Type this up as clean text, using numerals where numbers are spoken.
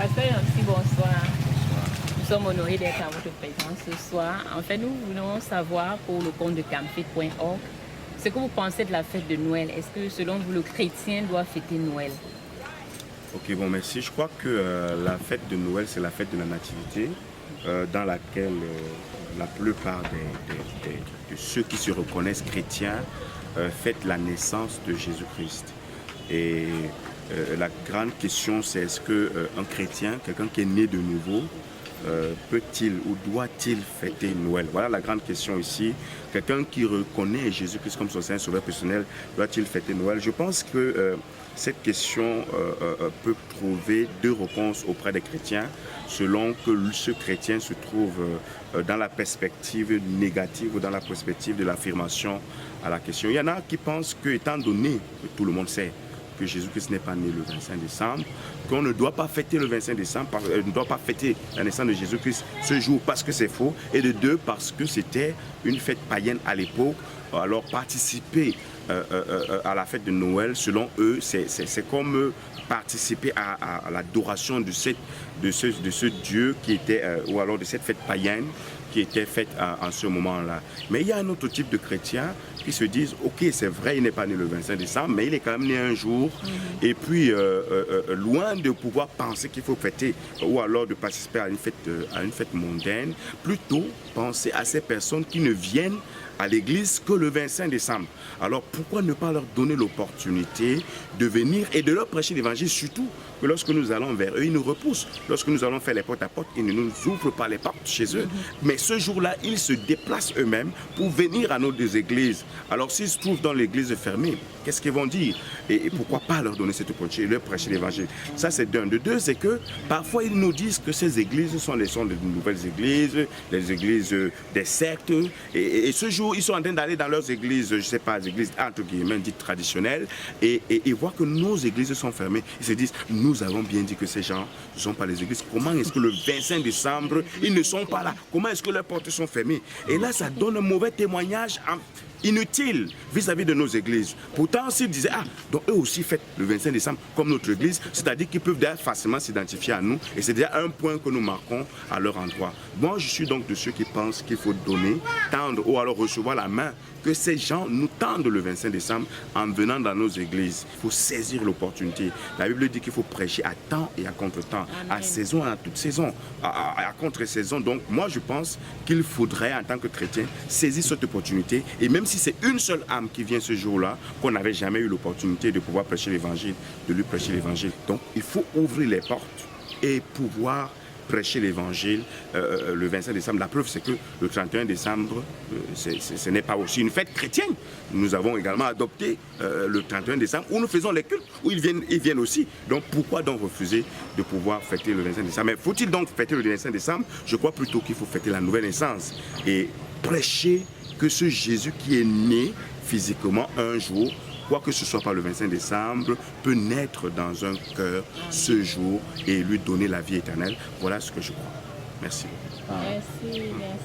Pasteur, un petit bonsoir. Nous sommes honorés d'être à votre présence ce soir. En fait, nous voulons savoir pour le compte de camfit.org ce que vous pensez de la fête de Noël. Est-ce que selon vous, le chrétien doit fêter Noël? Ok, bon, merci. Je crois que la fête de Noël, c'est la fête de la Nativité, dans laquelle la plupart de ceux qui se reconnaissent chrétiens fêtent la naissance de Jésus-Christ. Et la grande question, c'est est-ce qu'un chrétien, quelqu'un qui est né de nouveau, peut-il ou doit-il fêter Noël? Voilà la grande question ici. Quelqu'un qui reconnaît Jésus-Christ comme son Seigneur Sauveur personnel, doit-il fêter Noël? Je pense que cette question peut trouver deux réponses auprès des chrétiens, selon que ce chrétien se trouve dans la perspective négative ou dans la perspective de l'affirmation à la question. Il y en a qui pensent que, étant donné que tout le monde sait que Jésus-Christ n'est pas né le 25 décembre, qu'on ne doit pas fêter le 25 décembre, ne doit pas fêter la naissance de Jésus-Christ ce jour parce que c'est faux, et de deux, parce que c'était une fête païenne à l'époque. Alors participer à la fête de Noël, selon eux, c'est comme participer à l'adoration de ce Dieu qui était, ou alors de cette fête païenne qui était faite en ce moment-là. Mais il y a un autre type de chrétiens qui se disent, ok, c'est vrai, il n'est pas né le 25 décembre, mais il est quand même né un jour. Et puis, loin de pouvoir penser qu'il faut fêter, ou alors de participer à une fête mondaine, plutôt penser à ces personnes qui ne viennent à l'église que le 25 décembre. Alors pourquoi ne pas leur donner l'opportunité de venir et de leur prêcher l'évangile, surtout que lorsque nous allons vers eux, ils nous repoussent. Lorsque nous allons faire les portes à porte, ils ne nous ouvrent pas les portes chez eux. Mais ce jour-là, ils se déplacent eux-mêmes pour venir à nos deux églises. Alors s'ils se trouvent dans l'église fermée, qu'est-ce qu'ils vont dire? Et pourquoi pas leur donner cette opportunité, leur prêcher l'évangile? Ça, c'est d'un. De deux, c'est que parfois ils nous disent que ces églises sont de nouvelles églises, les églises des sectes. Et ce jour, ils sont en train d'aller dans leurs églises, je ne sais pas, les églises entre guillemets dites traditionnelles, et voient que nos églises sont fermées. Ils se disent, nous avons bien dit que ces gens ne sont pas les églises. Comment est-ce que le 25 décembre, ils ne sont pas là? Comment est-ce que leurs portes sont fermées? Et là, ça donne un mauvais témoignage inutile vis-à-vis de nos églises. Pourtant, s'ils disaient, ah, donc eux aussi fêtent le 25 décembre comme notre église, c'est-à-dire qu'ils peuvent facilement s'identifier à nous, et c'est déjà un point que nous marquons à leur endroit. Moi, je suis donc de ceux qui pensent qu'il faut donner, tendre ou alors recevoir la main, que ces gens nous tendent le 25 décembre en venant dans nos églises. Il faut saisir l'opportunité. La Bible dit qu'il faut prêcher à temps et à contre-temps, à saison et à toute saison, à contre-saison. Donc moi, je pense qu'il faudrait, en tant que chrétien, saisir cette opportunité, et même si c'est une seule âme qui vient ce jour-là, qu'on n'avait jamais eu l'opportunité de pouvoir prêcher l'évangile, de lui prêcher l'évangile. Donc il faut ouvrir les portes et pouvoir prêcher l'évangile le 25 décembre. La preuve, c'est que le 31 décembre, ce n'est pas aussi une fête chrétienne. Nous avons également adopté le 31 décembre où nous faisons les cultes, où ils viennent aussi. Donc pourquoi donc refuser de pouvoir fêter le 25 décembre? Mais faut-il donc fêter le 25 décembre? Je crois plutôt qu'il faut fêter la nouvelle naissance et prêcher que ce Jésus qui est né physiquement un jour, quoi que ce soit pas le 25 décembre, peut naître dans un cœur ce jour et lui donner la vie éternelle. Voilà ce que je crois. Merci. Merci, merci.